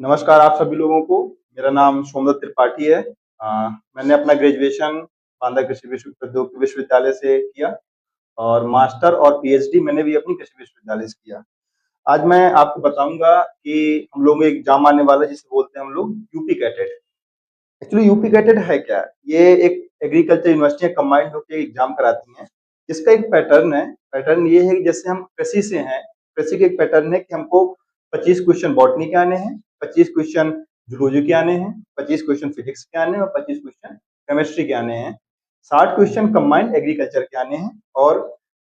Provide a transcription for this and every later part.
नमस्कार आप सभी लोगों को। मेरा नाम सोमदत्त त्रिपाठी है। मैंने अपना ग्रेजुएशन बांदा कृषि प्रौद्योगिकी विश्वविद्यालय से किया और मास्टर और पीएचडी मैंने भी अपनी कृषि विश्वविद्यालय से किया। आज मैं आपको बताऊंगा कि हम लोग में एग्जाम आने वाला है जिसे बोलते हैं हम लोग UP CATET. Actually UP CATET है क्या? ये एक एग्रीकल्चर यूनिवर्सिटी कंबाइंड होकर एग्जाम कराती हैं। इसका एक पैटर्न है। पैटर्न ये है कि जैसे हम कृषि से हैं, कृषि के एक पैटर्न है कि हमको 25 क्वेश्चन बॉटनी के आने हैं, 25 क्वेश्चन जूलॉजी के आने हैं, 25 क्वेश्चन फिजिक्स के आने हैं और 25 क्वेश्चन केमिस्ट्री के आने हैं, 60 क्वेश्चन कंबाइंड एग्रीकल्चर के आने हैं और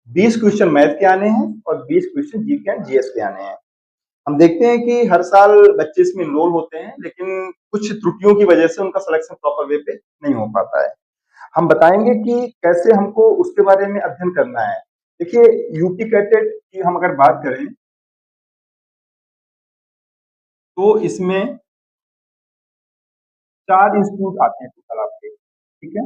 20 क्वेश्चन मैथ के आने हैं और 20 क्वेश्चन जीके एंड जीएस के आने हैं। हम देखते हैं कि हर साल बच्चे इसमें इनरोल होते हैं, लेकिन कुछ त्रुटियों की वजह से उनका सिलेक्शन प्रॉपर वे पे नहीं हो पाता है। हम बताएंगे कि कैसे हमको उसके बारे में अध्ययन करना है। देखिए, यूपी कैटेट की हम अगर बात करें तो इसमें 4 इंस्टीट्यूट आते हैं टोटल आपके, ठीक है।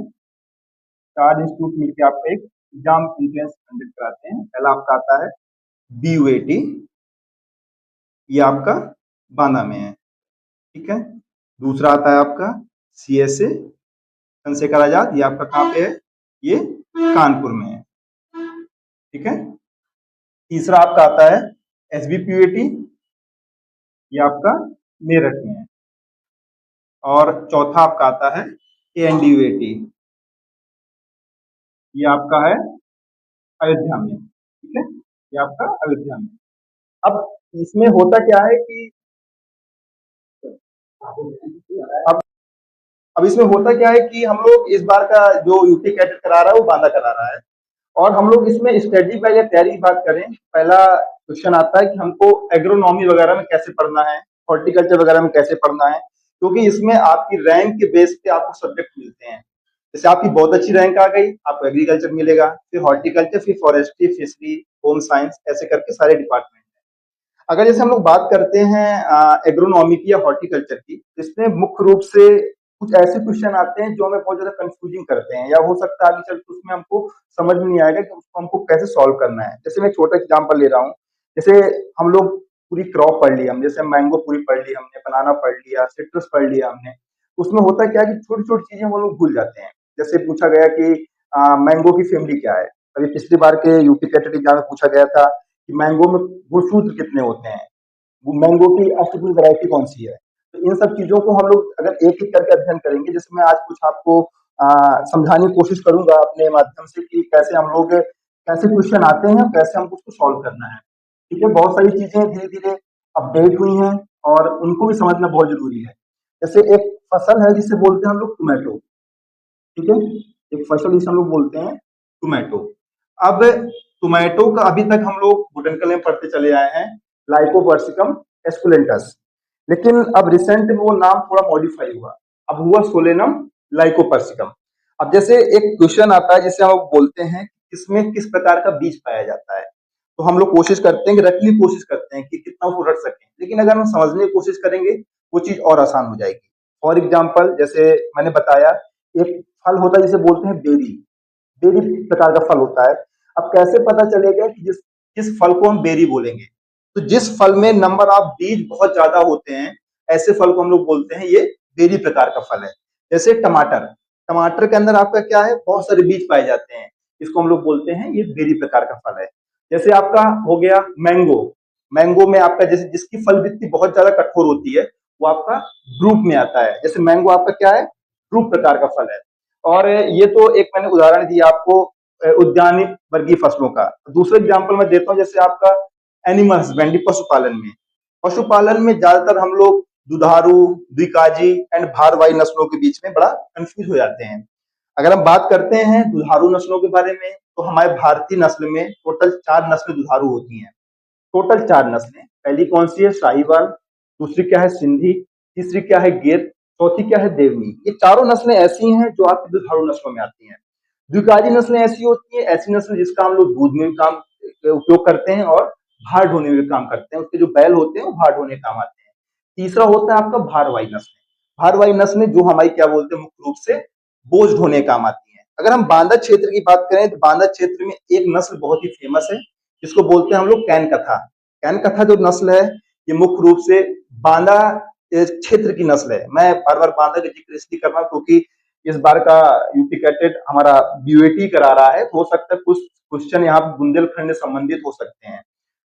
4 इंस्टीट्यूट मिलकर आपका एक एग्जाम एंट्रेंस कंडक्ट कराते हैं। पहला आपका आता है BUAT, ये आपका बांदा में है, ठीक है। दूसरा आता है आपका CSA चंद्रशेखर आजाद, ये आपका कहाँ पे है? ये कानपुर में है, ठीक है। तीसरा आपका आता है SBPUAT, ये आपका मेरठ में है। और चौथा आपका आता है ANDUAT, ये आपका है अयोध्या में, ठीक है। ये आपका अयोध्या में। अब इसमें होता क्या है कि अब अब इसमें होता क्या है कि हम लोग इस बार का जो यूपी कैडेट करा रहा है वो बांदा करा रहा है और हम लोग इसमें स्टडी पहले तैयारी की बात करें। पहला क्वेश्चन आता है कि हमको एग्रोनॉमी वगैरह में कैसे पढ़ना है, हॉर्टिकल्चर वगैरह में कैसे पढ़ना है, क्योंकि इसमें आपकी रैंक के बेस पे आपको सब्जेक्ट मिलते हैं। जैसे आपकी बहुत अच्छी रैंक आ गई, आपको एग्रीकल्चर मिलेगा, फिर हॉर्टिकल्चर, फिर फॉरेस्ट्री, फिशरी, होम साइंस, ऐसे करके सारे डिपार्टमेंट। अगर जैसे हम लोग बात करते हैं एग्रोनॉमी की या हॉर्टिकल्चर की, इसमें मुख्य रूप से कुछ ऐसे क्वेश्चन आते हैं जो हमें बहुत ज्यादा कंफ्यूजिंग करते हैं, या हो सकता है आगे चल के उसमें हमको समझ में नहीं आएगा कि उसको हमको कैसे सॉल्व करना है। जैसे मैं एक छोटा एग्जांपल ले रहा हूँ। जैसे हम लोग पूरी क्रॉप पढ़ ली, हम जैसे मैंगो पूरी पढ़ ली हमने, बनाना पढ़ लिया, सिट्रस पढ़ लिया हमने। उसमें होता क्या है कि छोटी छोटी चीजें हम लोग भूल जाते हैं। जैसे पूछा गया कि मैंगो की फैमिली क्या है। अभी पिछली बार के यूपी कैटेट एग्जाम में पूछा गया था कि मैंगो में गुणसूत्र कितने होते हैं, वो मैंगो की अष्टफल वैरायटी कौन सी है। तो इन सब चीजों को हम लोग अगर एक एक करके अध्ययन करेंगे, जैसे मैं आज कुछ आपको समझाने की कोशिश करूंगा अपने माध्यम से कि कैसे हम लोग कैसे क्वेश्चन आते हैं, कैसे हमको उसको सॉल्व करना है, ठीक है। बहुत सारी चीजें धीरे धीरे अपडेट हुई हैं और उनको भी समझना बहुत जरूरी है। जैसे एक फसल है जिसे बोलते हैं हम लोग टोमेटो, ठीक है। एक फसल जिसे हम लोग बोलते हैं टोमेटो। अब टोमेटो का अभी तक हम लोग बोटेनिकल में पढ़ते चले आए हैं लाइकोपर्सिकम एस्कुलेंटस, लेकिन अब रिसेंट में वो नाम थोड़ा मॉडिफाई हुआ, अब हुआ सोलेनम लाइकोपर्सिकम। अब जैसे एक क्वेश्चन आता है जिसे हम लोग बोलते हैं इसमें किस प्रकार का बीज पाया जाता है, तो हम लोग कोशिश करते हैं कि रटने की कोशिश करते हैं कि कितना उसको रट सकें, लेकिन अगर हम समझने की कोशिश करेंगे वो चीज और आसान हो जाएगी। फॉर एग्जाम्पल, जैसे मैंने बताया, एक फल होता है जिसे बोलते हैं बेरी, बेरी प्रकार का फल होता है। अब कैसे पता चलेगा कि जिस किस फल को हम बेरी बोलेंगे? तो जिस फल में नंबर ऑफ बीज बहुत ज्यादा होते हैं, ऐसे फल को हम लोग बोलते हैं ये बेरी प्रकार का फल है। जैसे टमाटर, टमाटर के अंदर आपका क्या है, बहुत सारे बीज पाए जाते हैं, इसको हम लोग बोलते हैं ये बेरी प्रकार का फल है। जैसे आपका हो गया मैंगो, मैंगो में आपका जैसे जिसकी फल वृत्ति बहुत ज्यादा कठोर होती है वो आपका ड्रूप में आता है। जैसे मैंगो आपका क्या है, ड्रूप प्रकार का फल है। और ये तो एक मैंने उदाहरण दिया आपको उद्यानिक वर्गीय फसलों का। दूसरा एग्जाम्पल मैं देता हूँ, जैसे आपका एनिमल हस्बेंड्री, पशुपालन में, पशुपालन में ज्यादातर हम लोग दुधारू, द्विकाजी एंड भारवाही नस्लों के बीच में बड़ा कंफ्यूज हो जाते हैं। अगर हम बात करते हैं दुधारू नस्लों के बारे में, तो हमारे भारतीय नस्ल में टोटल 4 नस्लें दुधारू होती हैं। टोटल 4 नस्लें। पहली कौन सी है? शाहीवाल। दूसरी क्या है? सिंधी। तीसरी क्या है? गिर। चौथी क्या है? देवनी। ये चारों नस्लें ऐसी हैं जो आपकी दुधारू नस्लों में आती हैं। द्विकाजी नस्लें ऐसी होती हैं, ऐसी नस्ल जिसका हम लोग दूध में भी काम उपयोग करते हैं और भार ढोने में भी काम करते हैं, उसके जो बैल होते हैं वो भार ढोने काम आते हैं। तीसरा होता है आपका भारवाही नस्लें। भारवाही नस्लें जो हमारी क्या बोलते हैं मुख्य रूप से बोझ ढोने काम आती हैं। अगर हम बांदा क्षेत्र की बात करें तो बांदा क्षेत्र में एक नस्ल बहुत ही फेमस है जिसको बोलते हैं हम लोग कैन कथा। कैन कथा जो नस्ल है ये मुख्य रूप से बांदा क्षेत्र की नस्ल है। मैं बार-बार बांदा का जिक्र इसलिए कर रहा हूँ क्योंकि इस बार का यूपी कैडेट हमारा बीयूएटी करा रहा है, तो हो सकता है कुछ क्वेश्चन यहाँ पे बुंदेलखंड से संबंधित हो सकते हैं।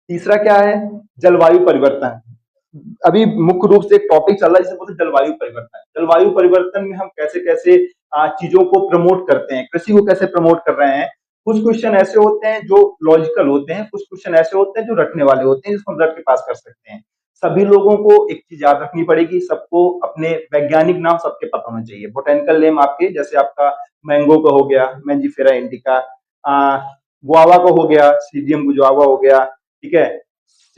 तीसरा क्या है? जलवायु परिवर्तन। अभी मुख्य रूप से एक टॉपिक चल रहा है जिसे बोलते हैं जलवायु परिवर्तन। जलवायु परिवर्तन में हम कैसे-कैसे चीज़ों को प्रमोट करते हैं, कृषि को कैसे प्रमोट कर रहे हैं। कुछ क्वेश्चन ऐसे होते हैं जो लॉजिकल होते हैं, कुछ क्वेश्चन ऐसे होते हैं जो रटने वाले होते हैं, जिसको हम रट के पास कर सकते हैं। सभी लोगों को एक चीज़ याद रखनी पड़ेगी, सबको अपने वैज्ञानिक नाम सबके पता होने चाहिए। बोटेनिकल नेम आपके जैसे आपका मैंगो का हो गया, मैंजिफेरा इंडिका, गुआवा का हो गया, सीडियम गुआवा हो गया, ठीक है?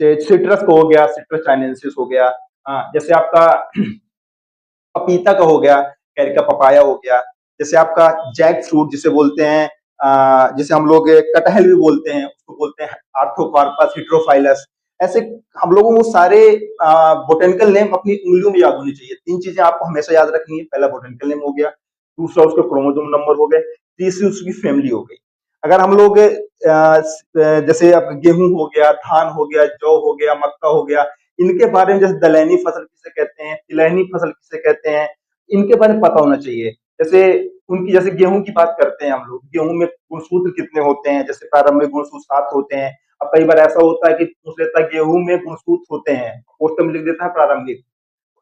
सिट्रस का हो गया, सिट्रस चाइनेंसिस हो गया, जैसे आपका पपीता का हो गया, कैरिका पपाया हो गया, जैसे आपका जैक फ्रूट जिसे बोलते हैं, जिसे हम लोग कटहल भी बोलते हैं, उसको बोलते हैं आर्थोकार्पस हेटेरोफाइलस। ऐसे हम लोगों को सारे बोटेनिकल नेम अपनी उंगलियों में याद होनी चाहिए। 3 चीजें आपको हमेशा याद रखनी है। पहला बोटेनिकल नेम हो गया, दूसरा उसका क्रोमोसोम नंबर हो गए, तीसरी उसकी फैमिली हो गई। अगर हम लोग जैसे अब गेहूं हो गया, धान हो गया, जौ हो गया, मक्का हो गया, इनके बारे में जैसे दलहनी फसल किसे कहते हैं, तिलहनी फसल किसे कहते हैं, इनके बारे में पता होना चाहिए। जैसे उनकी जैसे गेहूं की बात करते हैं हम लोग, गेहूं में गुणसूत्र कितने होते हैं, जैसे प्रारंभिक गुणसूत्र 7 होते हैं। अब कई बार ऐसा होता है कि पूछ लेता है गेहूं में गुणसूत्र होते हैं, पोस्टर में लिख देता है प्रारंभिक।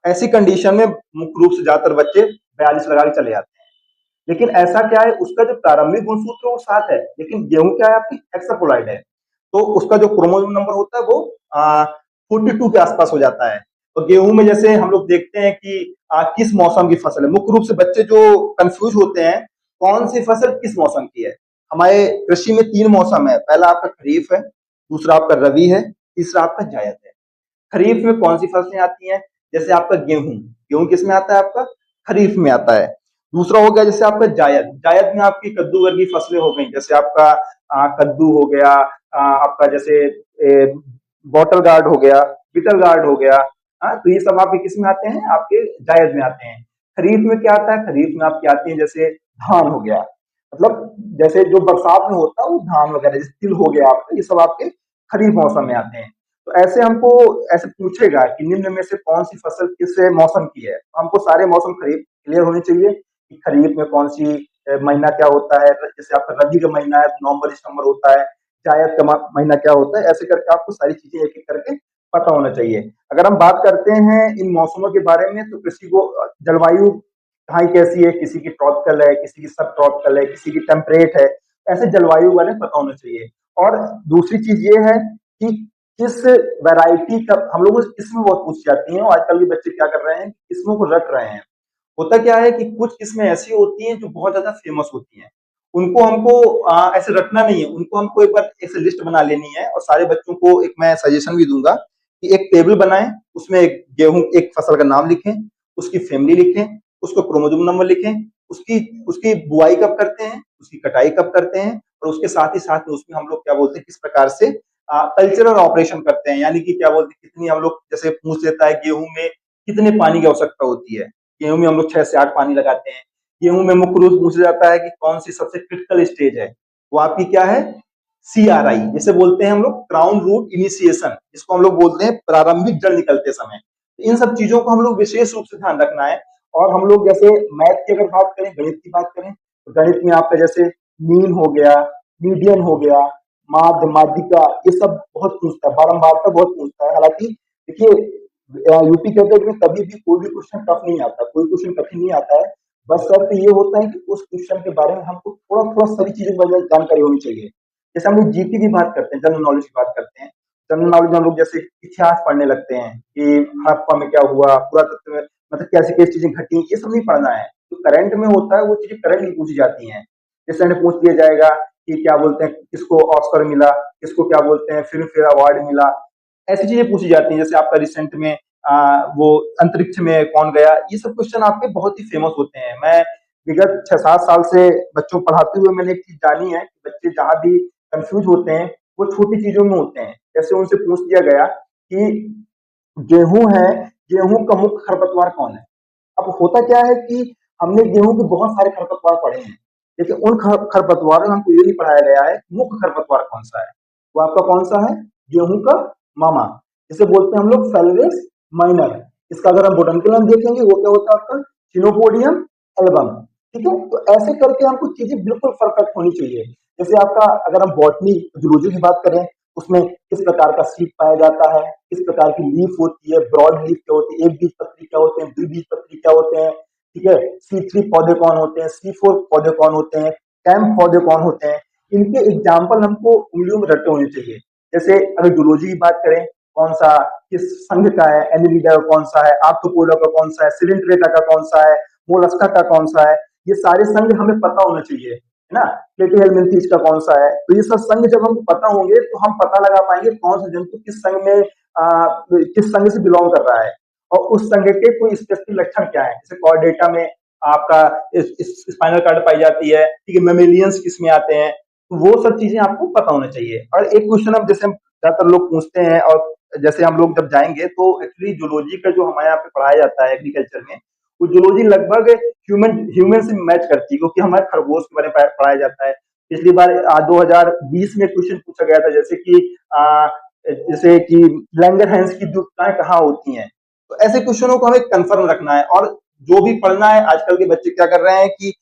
ऐसी कंडीशन में मुख्य रूप से ज्यादातर बच्चे 42 लगा के चले जाते हैं। लेकिन ऐसा क्या है, उसका जो प्रारंभिक गुणसूत्र है वो 7 है, लेकिन गेहूं क्या है आपकी हेक्सापोलाइड है। तो उसका जो क्रोमोसोम नंबर होता है वो 42 के आसपास हो जाता है। तो गेहूं में जैसे हम लोग देखते हैं कि किस मौसम की फसल है, मुख्य रूप से बच्चे जो कंफ्यूज होते हैं कौन सी फसल किस मौसम की है। हमारे कृषि में 3 मौसम है, पहला आपका खरीफ है, दूसरा आपका रबी है, तीसरा आपका जायद है। खरीफ में कौन सी फसलें आती हैं, जैसे आपका गेहूं, गेहूं किस में आता है आपका खरीफ में आता है। दूसरा हो गया जैसे आपका जायद, जायद में आपकी कद्दू वर्गीय फसलें हो गई, जैसे आपका कद्दू हो गया, आपका जैसे बॉटल गार्ड हो गया, बिटर गार्ड हो गया। तो ये सब आपके किस में आते हैं, आपके जायद में आते हैं। खरीफ में क्या आता है, खरीफ में आपकी आती है जैसे धान हो गया, मतलब जैसे जो बरसात में होता है वो धान वगैरह, जैसे तिल हो गया आपका, ये सब आपके खरीफ मौसम में आते हैं। तो ऐसे हमको ऐसे पूछेगा कि निम्न में से कौन सी फसल किस मौसम की है, तो हमको सारे मौसम खरीफ क्लियर होने चाहिए कि खरीफ में कौन सी महीना क्या होता है। जैसे आपका रबी का महीना है तो नवंबर दिसंबर होता है, जायद का महीना क्या होता है, ऐसे करके आपको सारी चीजें एक एक करके पता होना चाहिए। अगर हम बात करते हैं इन मौसमों के बारे में, तो किसी को जलवायु कहाँ कैसी है, किसी की ट्रॉपिकल है, किसी की सब ट्रॉपिकल है, किसी की टेम्परेट है, ऐसे जलवायु बारे में पता होना चाहिए। और दूसरी चीज ये है कि किस वैरायटी का, हम लोगों से किस्में बहुत पूछी जाती हैं, और आजकल के बच्चे क्या कर रहे हैं, किस्मों को रट रहे हैं। होता क्या है कि कुछ किस्में ऐसी होती हैं जो बहुत ज्यादा फेमस होती हैं, उनको हमको ऐसे रटना नहीं है, उनको हमको एक बार ऐसे लिस्ट बना लेनी है। और सारे बच्चों को एक मैं सजेशन भी दूंगा कि एक टेबल बनाएं, उसमें एक गेहूं एक फसल का नाम लिखें, उसकी फैमिली लिखें, उसको क्रोमोसोम नंबर लिखें, उसकी उसकी बुआई कब करते हैं, उसकी कटाई कब करते हैं, और उसके साथ ही साथ में उसमें हम लोग क्या बोलते हैं, किस प्रकार से कल्चरल ऑपरेशन करते हैं, यानी कि क्या बोलते हैं, कितनी हम लोग जैसे पूछ लेता है गेहूं में कितने पानी की आवश्यकता होती है। गेहूं में हम लोग 6 से 8 पानी लगाते हैं। गेहूं में मुख्य रूप से पूछा जाता है कि कौन सी सबसे क्रिटिकल स्टेज है, वो आपकी क्या है, CRI, जिसे बोलते हैं हम लोग क्राउन रूट इनिशिएशन, जिसको हम लोग बोलते हैं प्रारंभिक जड़ निकलते समय। इन सब चीजों को हम लोग विशेष रूप से ध्यान रखना है। और हम लोग जैसे मैथ की अगर बात करें, गणित की बात करें, तो गणित में आपका जैसे मीन हो गया, मीडियन हो गया, माध्य माध्यिका, ये सब बहुत पूछता है, बारंबारता बहुत पूछता है। हालांकि देखिए यूपी कैटेगरी में कभी भी कोई भी क्वेश्चन टफ नहीं आता, कोई क्वेश्चन कठिन नहीं आता है। बस शर्त ये होता है कि उस क्वेश्चन के बारे में हमको थोड़ा थोड़ा सभी चीजों की जानकारी होनी चाहिए। जैसे हम लोग जीके की बात करते हैं, जनरल नॉलेज की बात करते हैं, जनरल नॉलेज में हम लोग जैसे इतिहास पढ़ने लगते हैं कि हड़प्पा में क्या हुआ, पुरातत्व में मतलब कैसी कैसी चीजें घटी, ये सब नहीं पढ़ना है। जो करंट में होता है वो चीजें करंट में पूछी जाती हैं। जैसे हमें पूछ दिया जाएगा कि क्या बोलते हैं, किसको ऑस्कर मिला, किसको क्या बोलते हैं फिल्म फेयर अवार्ड मिला, ऐसी चीजें पूछी जाती हैं। जैसे आपका रिसेंट में वो अंतरिक्ष में कौन गया, ये सब क्वेश्चन आपके बहुत ही फेमस होते हैं। मैं विगत 6-7 साल से बच्चों को पढ़ाते हुए मैंने एक चीज जानी है कि बच्चे जहां भी कंफ्यूज होते हैं वो छोटी चीजों में होते हैं। जैसे उनसे पूछ दिया गया कि गेहूं है, गेहूं का मुख्य खरपतवार कौन है। अब होता क्या है कि हमने गेहूं के बहुत सारे खरपतवार पढ़े हैं, लेकिन उन खरपतवारों में हमको ये नहीं पढ़ाया गया है मुख्य खरपतवार कौन सा है। वो आपका कौन सा है, गेहूं का मामा, जिसे बोलते हैं हम लोग फेलरिस माइनर। इसका अगर हम बोटेनिकल नेम देखेंगे वो क्या होता है आपका चिनोपोडियम एल्बम। ठीक है, तो ऐसे करके हमको चीजें बिल्कुल परफेक्ट होनी चाहिए। जैसे आपका अगर हम बॉटनी जूलॉजी की बात करें, उसमें किस प्रकार का सीड पाया जाता है, किस प्रकार की लीफ होती है, ब्रॉड लीफ क्या होती है, एक बीज पत्री क्या होते हैं, द्विबीजपत्री क्या होते हैं। ठीक है, C3 पौधे कौन होते हैं, C4 पौधे कौन होते हैं, कैम्प पौधे कौन होते हैं, इनके एग्जाम्पल हमको उंगलियों में रटे होने चाहिए। जैसे अगर जूलॉजी की बात करें, कौन सा किस संघ का है, एनिलिडा का कौन सा है, आर्थ्रोपोडा का कौन सा है, सिलिंड्रेटा का कौन सा है, मोलस्का का कौन सा है, ये सारे संघ हमें पता होना चाहिए, है ना। प्लेटिहेल्मिन्थीज का कौन सा है, तो ये सब संघ जब हमको पता होंगे तो हम पता लगा पाएंगे कौन सा जंतु किस संघ में किस संघ से बिलोंग कर रहा है, और उस संघ के कोई स्पेसिफिक लक्षण क्या है। जैसे कॉर्डेटा में आपका स्पाइनल कार्ड पाई जाती है, ठीक है, मेमेलियंस किस में आते हैं, तो वो सब चीजें आपको पता होना चाहिए। और एक क्वेश्चन अब जैसे ज्यादातर लोग पूछते हैं, और जैसे हम लोग जब जाएंगे तो एक्चुअली जूलॉजी का जो हमारे यहाँ पे पढ़ाया जाता है एग्रीकल्चर में, वो जूलॉजी लगभग ह्यूमन ह्यूमन से मैच करती है, क्योंकि हमारे खरगोश के बारे में पढ़ाया जाता है। पिछली बार 2020 में क्वेश्चन पूछा गया था, जैसे कि लैंगरहैंस की दुकाएं कहाँ होती हैं। तो ऐसे क्वेश्चनों को हमें कंफर्म रखना है, और जो भी पढ़ना है, आजकल के बच्चे क्या कर रहे हैं कि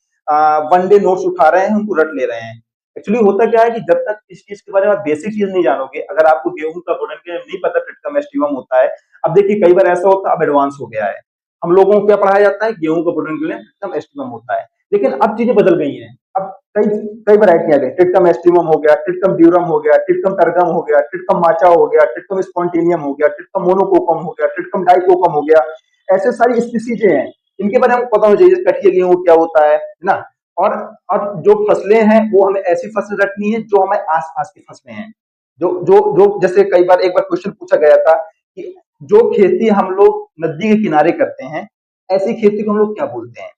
वन डे नोट्स उठा रहे हैं, उनको रट ले रहे हैं। एक्चुअली होता क्या है कि जब तक इस चीज के बारे में बेसिक चीज नहीं जानोगे, अगर आपको गेहूं का बोटनिकल नेम नहीं पता ट्रिटिकम एस्टिवम होता है। अब देखिए कई बार ऐसा होता है, अब एडवांस हो गया है, हम लोगों को क्या पढ़ाया जाता है, गेहूं का बोटनिकल नेम ट्रिटिकम एस्टिवम होता है। लेकिन अब चीजें बदल गई हैं, अब कई कई वैरायटी आ गई, ट्रिटिकम एस्टिवम हो गया, ट्रिटिकम ड्यूरम हो गया, ट्रिटिकम टर्गम हो गया, ट्रिटिकम माचा हो गया, ट्रिटिकम स्पॉन्टेनियम हो गया, ट्रिटिकम मोनोकोकम हो गया, ट्रिटिकम डाइकोकम हो गया। ऐसे सारी स्पीसीज हैं, इनके बारे में हमको पता होना चाहिए, कटिया गेहूं क्या होता है ना। और और जो फसलें हैं वो हमें ऐसी फसल रखनी है जो हमारे आसपास की फसलें हैं, जो जो जो जैसे कई बार एक बार क्वेश्चन पूछा गया था कि जो खेती हम लोग नदी के किनारे करते हैं, ऐसी खेती को हम लोग क्या बोलते हैं।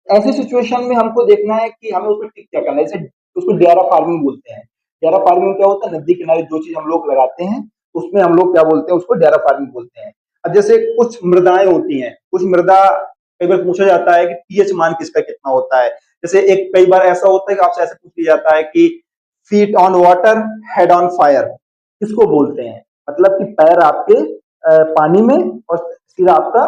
ऐसी सिचुएशन में हमको देखना है कि हमें उसको ठीक क्या करना है। जैसे उसको डेयरा फार्मिंग बोलते हैं। डेयरा फार्मिंग क्या होता है, नदी किनारे जो चीज हम लोग लगाते हैं उसमें हम लोग क्या बोलते हैं, उसको डेयरा फार्मिंग बोलते हैं। अब जैसे कुछ मृदाएं होती हैं, कुछ मृदा कई बार पूछा जाता है कि पीएच मान किसका कितना होता है। जैसे एक कई बार ऐसा होता है कि आपसे ऐसे पूछ लिया जाता है कि feet on water, head on fire किसको बोलते हैं। मतलब कि पैर आपके पानी में और सिर आपका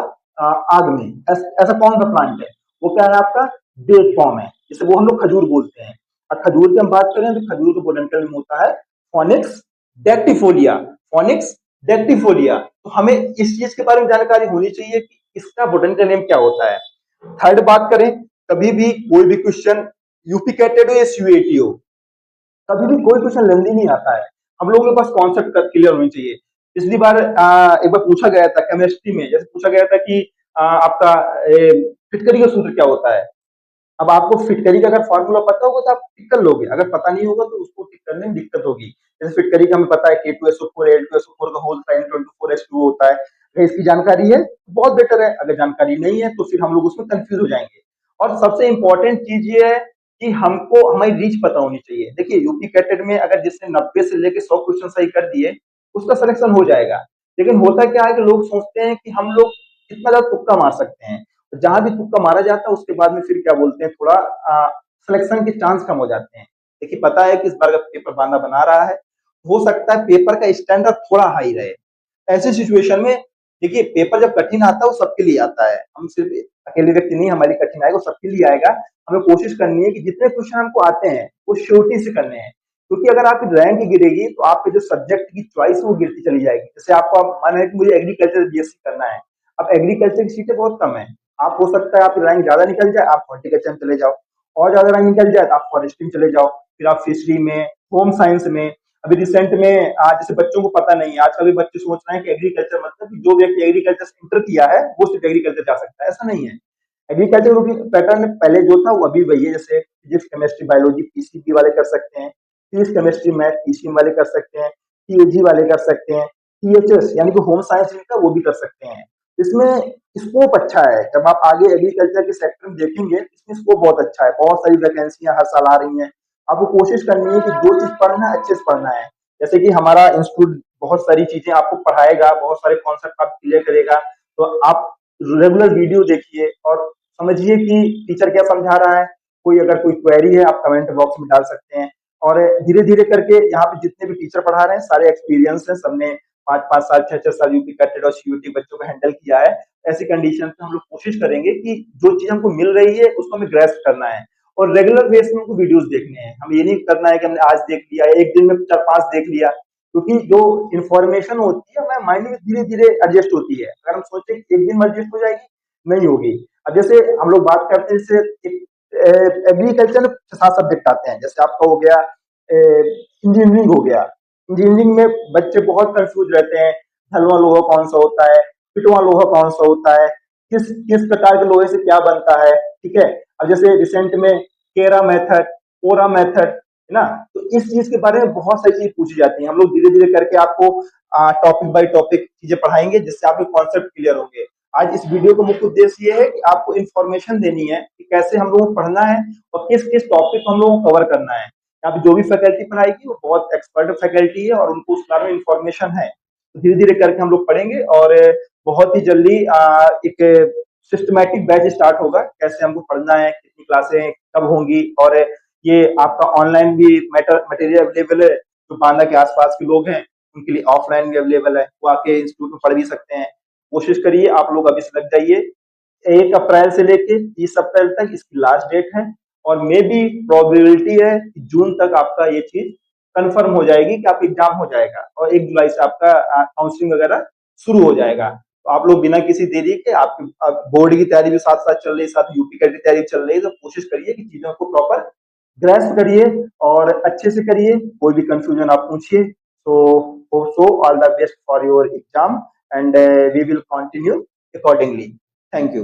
आग में। ऐसा कौन सा प्लांट है, वो क्या है आपका डेट फॉर्म है, जिसे वो हम लोग खजूर बोलते हैं। और खजूर की हम बात करें तो खजूर का बोटेनिकल नेम होता है फोनिक्स डेक्टिफोलिया। फोनिक्स डेक्टिफोलिया। तो हमें इस चीज के बारे में जानकारी होनी चाहिए कि इसका बोटेनिकल नेम क्या होता है। थर्ड बात करें, कभी भी कोई भी क्वेश्चन यूपी कैटेड हो या सीयूएटी हो, कभी भी कोई क्वेश्चन लेंदी नहीं आता है। हम लोगों के पास कॉन्सेप्ट क्लियर होनी चाहिए। पिछली बार एक बार पूछा गया था केमिस्ट्री में, जैसे पूछा गया था कि आपका फिटकरी का सूत्र क्या होता है। अब आपको फिटकरी का अगर फॉर्मूला पता होगा तो आप टिक कर लोगे, अगर पता नहीं होगा तो उसको टिक करने में दिक्कत होगी। जैसे फिटकरी का हमें पता है K2SO4 Al2SO4 का होल साइन 24H2O होता है। अगर इसकी जानकारी है तो बहुत बेटर है, अगर जानकारी नहीं है तो फिर हम लोग उसमें कंफ्यूज हो जाएंगे। और सबसे इंपॉर्टेंट चीज ये है कि हमको हमारी रीच पता होनी चाहिए। देखिए यूपी कैटेड में अगर जिसने 90 से लेके 100 क्वेश्चन सही कर दिए उसका सिलेक्शन हो जाएगा। लेकिन होता क्या है कि लोग सोचते हैं कि हम लोग कितना ज्यादा तुक्का मार सकते हैं, जहां भी तुक्का मारा जाता है उसके बाद में फिर क्या बोलते हैं, थोड़ा सिलेक्शन के चांस कम हो जाते हैं। देखिए पता है कि इस बार का पेपर बांदा बना रहा है, हो सकता है पेपर का स्टैंडर्ड थोड़ा हाई रहे। ऐसी सिचुएशन में देखिए पेपर जब कठिन आता है वो सबके लिए आता है, हम सिर्फ अकेले व्यक्ति नहीं, हमारी कठिन आएगा वो सबके लिए आएगा। हमें कोशिश करनी है कि जितने क्वेश्चन हमको आते हैं वो श्योरिटी से करने हैं, क्योंकि अगर आपकी रैंक गिरेगी तो आपके जो सब्जेक्ट की चॉइस वो गिरती चली जाएगी। जैसे आपको मन है कि मुझे एग्रीकल्चर बीएससी करना है, अब एग्रीकल्चर की सीटें बहुत कम है। आप हो सकता है आपकी रैंक ज्यादा निकल जाए, आप हॉर्टिकल्चर में चले जाओ, और ज्यादा रैंक निकल जाए तो आप फॉरेस्ट्री में चले जाओ, फिर आप फिशरी में, होम साइंस में। अभी रिसेंट में जैसे बच्चों को पता नहीं है, आजकल भी बच्चे सोच रहे हैं कि एग्रीकल्चर मतलब कि जो व्यक्ति एग्रीकल्चर इंटर किया है वो सिर्फ एग्रीकल्चर जा सकता है, ऐसा नहीं है। एग्रीकल्चर रूटीन पैटर्न पहले जो था वो अभी वही है। जैसे फिजिक्स केमिस्ट्री बायोलॉजी पीसीबी वाले कर सकते हैं, फिजिक्स केमिस्ट्री मैथ पीसीएम वाले कर सकते हैं, पीएजी वाले कर सकते हैं, पीएचएस यानी कि होम साइंस जिनका वो भी कर सकते हैं। इसमें स्कोप अच्छा है, जब आप आगे एग्रीकल्चर के सेक्टर में देखेंगे इसमें स्कोप बहुत अच्छा है, बहुत सारी वैकेंसियां हर साल आ रही हैं। आपको कोशिश करनी है कि जो चीज पढ़ना है अच्छे से पढ़ना है। जैसे कि हमारा इंस्टीट्यूट बहुत सारी चीजें आपको पढ़ाएगा, बहुत सारे कॉन्सेप्ट आप क्लियर करेगा, तो आप रेगुलर वीडियो देखिए और समझिए कि टीचर क्या समझा रहा है। कोई अगर कोई क्वेरी है आप कमेंट बॉक्स में डाल सकते हैं। और धीरे धीरे करके यहाँ पे जितने भी टीचर पढ़ा रहे हैं सारे एक्सपीरियंस हैं, सबने 5-5 साल, 6-6 साल यूपी कैटेड और सीयूईटी बच्चों को हैंडल किया है। ऐसी कंडीशन में हम लोग कोशिश करेंगे कि जो चीज़ हमको मिल रही है उसको हमें ग्रैस्प करना है और रेगुलर बेस में हमको वीडियोज़ देखने हैं। हमें ये नहीं करना है कि हमने आज देख लिया, एक दिन में 4-5 देख लिया, क्योंकि जो इन्फॉर्मेशन होती है हमारे माइंड में धीरे-धीरे एडजस्ट होती है। अगर हम सोचे कि एक दिन में एडजस्ट हो जाएगी, नहीं होगी। अब जैसे हम लोग बात करते हैं, जैसे एक एग्रीकल्चर में 6-7 सब्जेक्ट आते हैं, जैसे आपका हो गया इंजीनियरिंग हो गया। इंजीनियरिंग में बच्चे बहुत कंफ्यूज रहते हैं, ढलवां लोहा कौन सा होता है, पिटवां लोहा कौन सा होता है, किस किस प्रकार के लोहे से क्या बनता है, ठीक है। अब जैसे रिसेंट में केरा मेथड, कोरा मेथड, है ना, तो इस चीज के बारे में बहुत सारी चीज पूछी जाती है। हम लोग धीरे धीरे करके आपको टॉपिक बाय टॉपिक चीजें पढ़ाएंगे, जिससे आपके कॉन्सेप्ट क्लियर होंगे। आज इस वीडियो का मुख्य उद्देश्य ये है कि आपको इन्फॉर्मेशन देनी है कि कैसे हम लोगों को पढ़ना है और किस किस टॉपिक को हम लोगों को कवर करना है। यहाँ पे जो भी फैकल्टी पढ़ाएगी वो बहुत एक्सपर्ट फैकल्टी है और उनको उस बारे में इन्फॉर्मेशन है। तो धीरे धीरे करके हम लोग पढ़ेंगे और बहुत ही जल्दी एक सिस्टमैटिक बैच स्टार्ट होगा, कैसे हमको पढ़ना है, कितनी क्लासें कब होंगी, और ये आपका ऑनलाइन भी मटेरियल अवेलेबल है। जो बांदा के आसपास के लोग हैं उनके लिए ऑफलाइन भी अवेलेबल है, वो आके इंस्टीट्यूट में पढ़ भी सकते हैं। कोशिश करिए आप लोग अभी से लग जाइए। 1 अप्रैल से लेके 30 अप्रैल तक इसकी लास्ट डेट है और मे बी प्रोबेबिलिटी है कि जून तक आपका ये चीज कंफर्म हो जाएगी कि आपका एग्जाम हो जाएगा और 1 जुलाई से आपका काउंसलिंग वगैरह शुरू हो जाएगा। तो आप लोग बिना किसी देरी के, आपकी बोर्ड की तैयारी भी साथ साथ चल रही है, साथ यूपी की तैयारी चल रही है, तो कोशिश करिए कि चीजों को प्रॉपर ग्रैस्प करिए और अच्छे से करिए। कोई भी कंफ्यूजन आप पूछिए। So all the best for your exam and we will continue accordingly. Thank you.